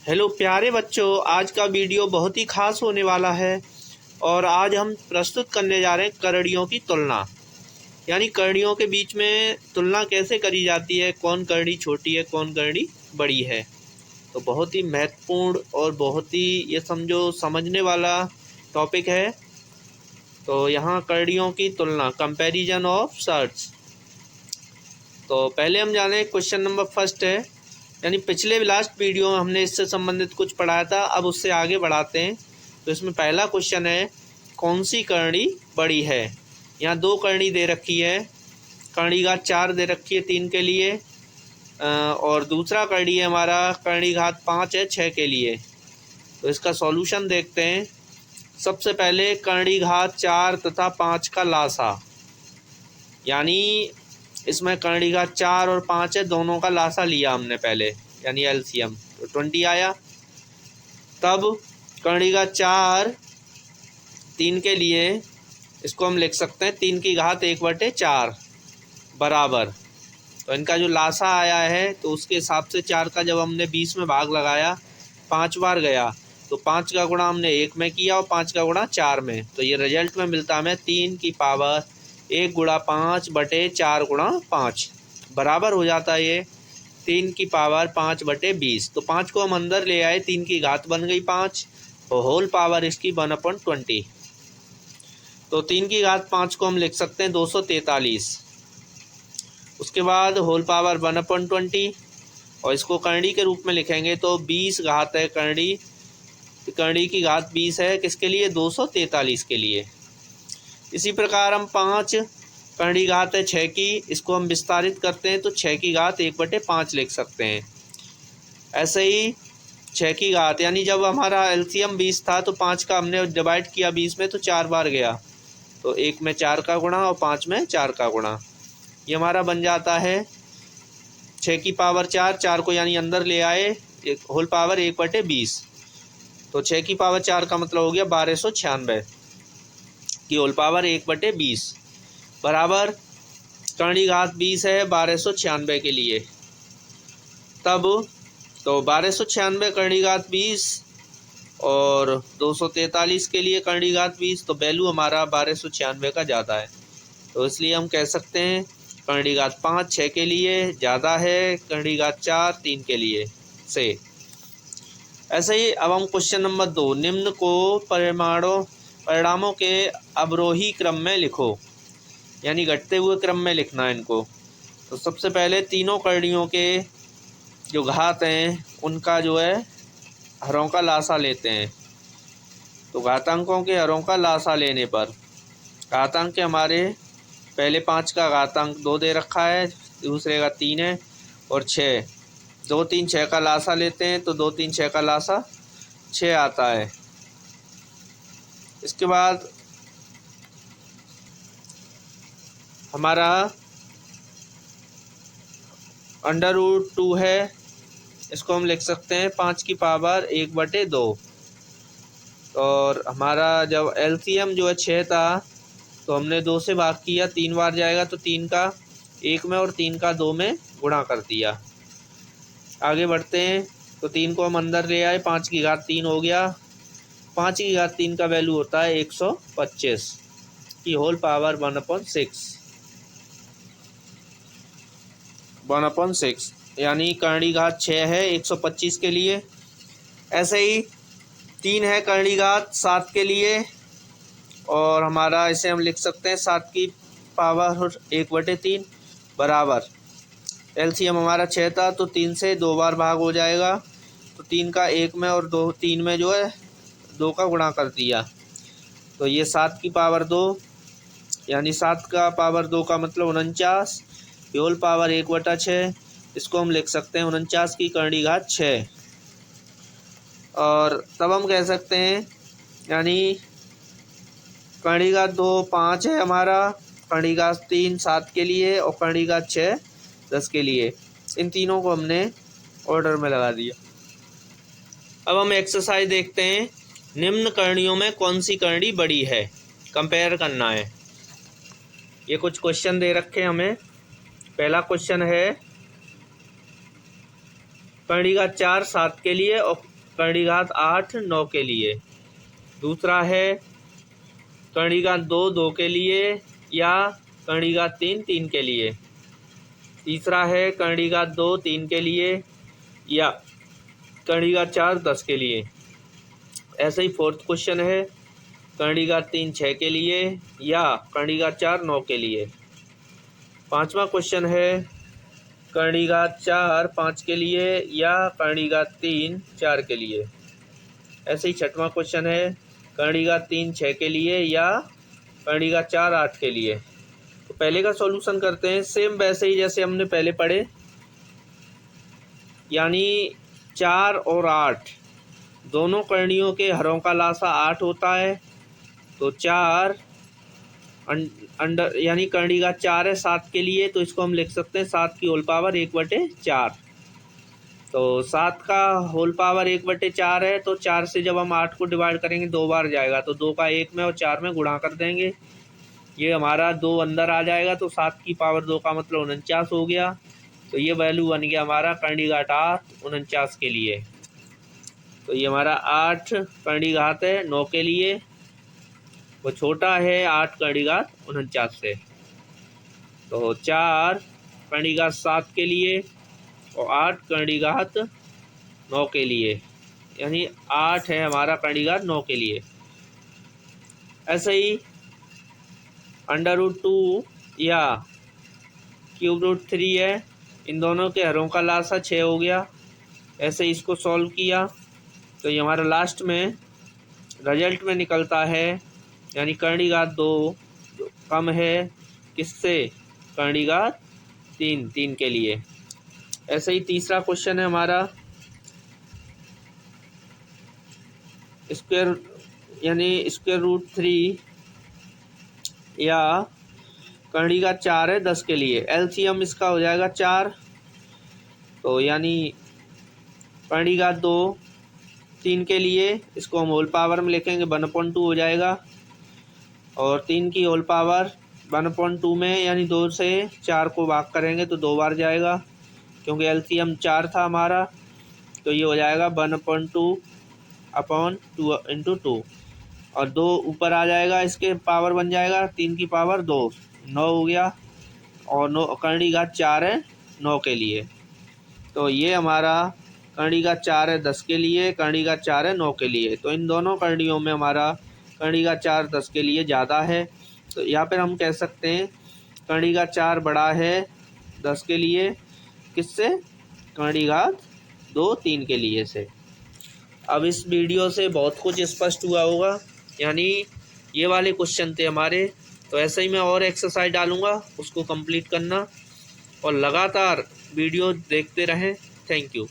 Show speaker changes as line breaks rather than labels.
Hello प्यारे बच्चों, आज का वीडियो बहुत ही खास होने वाला है। और आज हम प्रस्तुत करने जा रहे हैं करणियों की तुलना। यानी करणियों के बीच में तुलना कैसे करी जाती है, कौन करणी छोटी है कौन करणी बड़ी है। तो बहुत ही महत्वपूर्ण और बहुत ही ये समझो समझने वाला टॉपिक है। तो यहाँ करणियों की तुलना, कंपैरिजन ऑफ शर्ट्स। तो पहले हम जाने क्वेश्चन नंबर फर्स्ट है। यानी पिछले लास्ट वीडियो में हमने इससे संबंधित कुछ पढ़ाया था, अब उससे आगे बढ़ाते हैं। तो इसमें पहला क्वेश्चन है, कौन सी करणी बड़ी है। यहाँ दो करणी दे रखी है, करणी घात 4 दे रखी है 3 के लिए, और दूसरा करणी है हमारा करणी घात 5 है 6 के लिए। तो इसका सॉल्यूशन देखते हैं। सबसे पहले करणी घात 4 तथा 5 का लासा, यानी इसमें करणी घात 4 और 5 है, दोनों का लासा लिया हमने पहले, यानी एलसीएम, तो 20 आया। तब करणी घात 4 3 के लिए इसको हम लिख सकते हैं 3 की घात 1/4 बराबर। तो इनका जो लासा आया है तो उसके हिसाब से 4 का जब हमने 20 में भाग लगाया 5 बार गया, तो 5 का गुणा हमने 1 में किया और 5 का गुणा 4 में। तो ये रिजल्ट में मिलता हमें 3 की पावर 1 गुणा 5/4 गुणा 5 बराबर हो जाता है ये 3 की पावर 5/20। तो 5 को हम अंदर ले आए, 3 की घात बन गई 5 और होल पावर इसकी 1/20। तो 3 की घात 5 को हम लिख सकते हैं 243। उसके बाद होल पावर 1/20 और इसको करणी के रूप में लिखेंगे तो 20 घात है करणी, करणी की घात 20 है किसके लिए, 243 के लिए। इसी प्रकार हम 5 करणी घात है 6 की, इसको हम विस्तारित करते हैं तो 6 की घात 1/5 लिख सकते हैं। ऐसे ही 6 की घात, यानी जब हमारा एलसीएम 20 था तो 5 का हमने डिवाइड किया 20 में तो 4 बार गया, तो 1 में 4 का गुणा और 5 में 4 का गुणा। ये हमारा बन जाता है 6 की पावर 4, 4 को यानी अंदर ले आए, होल पावर 1/20। तो 6 की पावर 4 का मतलब हो गया 1296 की होल पावर 1/20 बराबर करणी घात 20 है 1296 के लिए। तब तो 1296 करणी घात 20 और 243 के लिए करणी घात 20, तो वैल्यू हमारा 1296 का ज़्यादा है। तो इसलिए हम कह सकते हैं करणी घात 5 6 के लिए ज़्यादा है करणी घात 4 3 के लिए से। ऐसे ही अब हम क्वेश्चन नंबर 2, निम्न को परिणामों के अवरोही क्रम में लिखो, यानी घटते हुए क्रम में लिखना है इनको। तो सबसे पहले तीनों करणियों के जो घात हैं उनका जो है हरों का लासा लेते हैं। तो घातांकों के हरों का लासा लेने पर घातांक हमारे पहले 5 का घातांक 2 दे रखा है, दूसरे का 3 है और 6, 2 3 6 का लासा लेते हैं तो 2 3 6 का लासा 6 आता है। इसके बाद हमारा √2 है, इसको हम लिख सकते हैं 5 की पावर 1/2। और हमारा जब एलसीएम जो है 6 था तो हमने 2 से भाग किया, 3 बार जाएगा तो 3 का 1 में और 3 का 2 में गुणा कर दिया। आगे बढ़ते हैं तो 3 को हम अंदर ले आए, 5 की घात 3 हो गया, 5 की घात 3 का वैल्यू होता है 125 की होल पावर 1/6, यानी करणी घात 6 है 125 के लिए। ऐसे ही 3 है करणी घात 7 के लिए, और हमारा इसे हम लिख सकते हैं 7 की पावर 1/3 बराबर एलसीएम हमारा 6 था तो 3 से 2 बार भाग हो जाएगा, तो 3 का 1 में और 2 3 में जो है 2 का गुणा कर दिया, तो ये 7 की पावर 2, यानी 7 का पावर 2 का मतलब 49 होल पावर 1/6। इसको हम लिख सकते हैं 49 की करणी घात 6। और तब हम कह सकते हैं, यानी करणी घात 2 5 है हमारा, करणी घात 3 7 के लिए और करणी घात 6 10 के लिए। इन तीनों को हमने ऑर्डर में लगा दिया। अब हम एक्सरसाइज देखते हैं, निम्न करणियों में कौन सी करणी बड़ी है, कंपेयर करना है। ये कुछ क्वेश्चन दे रखे हमें। पहला क्वेश्चन है करणी घात 4 7 के लिए और करणी घात 8 9 के लिए। दूसरा है करणी घात 2 2 के लिए या करणी घात 3 3 के लिए। तीसरा है करणी घात 2 3 के लिए या करणी घात 4 10 के लिए। ऐसे ही फोर्थ क्वेश्चन है करणी घात 3 6 के लिए या करणी घात 4 9 के लिए। पांचवा क्वेश्चन है करणी घात 4 5 के लिए या करणी घात 3 4 के लिए। ऐसे ही छठवां क्वेश्चन है करणी घात 3 6 के लिए या करणी घात 4 8 के लिए। तो पहले का सॉल्यूशन करते हैं सेम वैसे ही जैसे हमने पहले पढ़े, यानी 4 और 8 दोनों करणियों के हरों का लासा 8 होता है। तो 4 अंडर यानी करणी घात 4 है 7 के लिए, तो इसको हम लिख सकते हैं 7 की होल पावर 1/4। तो 7 का होल पावर 1/4 है, तो 4 से जब हम 8 को डिवाइड करेंगे 2 बार जाएगा, तो 2 का 1 में और 4 में गुणा कर देंगे। ये हमारा 2 अंदर आ जाएगा, तो 7 की पावर 2 का मतलब 49 हो गया। तो ये वैल्यू बन गया हमारा करणी घात 8 49 के लिए। तो ये हमारा 8 करणी घात है 9 के लिए, वो छोटा है 8 करणी घात 49 से। तो 4 करणी घात 7 के लिए और 8 करणी घात 9 के लिए, यानी 8 है हमारा करणी घात 9 के लिए। ऐसे ही √2 या √3 है, इन दोनों के हरों का लासा 6 हो गया। ऐसे इसको सॉल्व किया तो ये हमारा लास्ट में रिजल्ट में निकलता है, यानी करणी घात 2 कम है किससे, करणी घात 3 3 के लिए। ऐसे ही तीसरा क्वेश्चन है हमारा स्क्वायर यानी √3 या करणी घात 4 है 10 के लिए। एलसीएम इसका हो जाएगा 4, तो यानी करणी घात 2 3 के लिए इसको हम होल पावर में लिखेंगे 1/2 हो जाएगा, और 3 की होल पावर 1/2 में यानी 2 से 4 को भाग करेंगे तो 2 बार जाएगा, क्योंकि एलसीएम 4 था हमारा। तो ये हो जाएगा 1/2 अपॉन 2 × 2, और 2 ऊपर आ जाएगा, इसके पावर बन जाएगा 3 की पावर 2 9 हो गया, और 9 करणी घात 4 है 9 के लिए। तो ये हमारा करणी घात 4 है 10 के लिए, करणी घात 4 है 9 के लिए। तो इन दोनों करणियों में हमारा करणी घात 4 10 के लिए ज़्यादा है। तो यहाँ पर हम कह सकते हैं करणी घात 4 बड़ा है 10 के लिए, किससे, करणी घात 2 3 के लिए से। अब इस वीडियो से बहुत कुछ स्पष्ट हुआ होगा, यानी ये वाले क्वेश्चन थे हमारे। तो ऐसे ही मैं और एक्सरसाइज डालूँगा, उसको कंप्लीट करना और लगातार वीडियो देखते रहें। Thank you.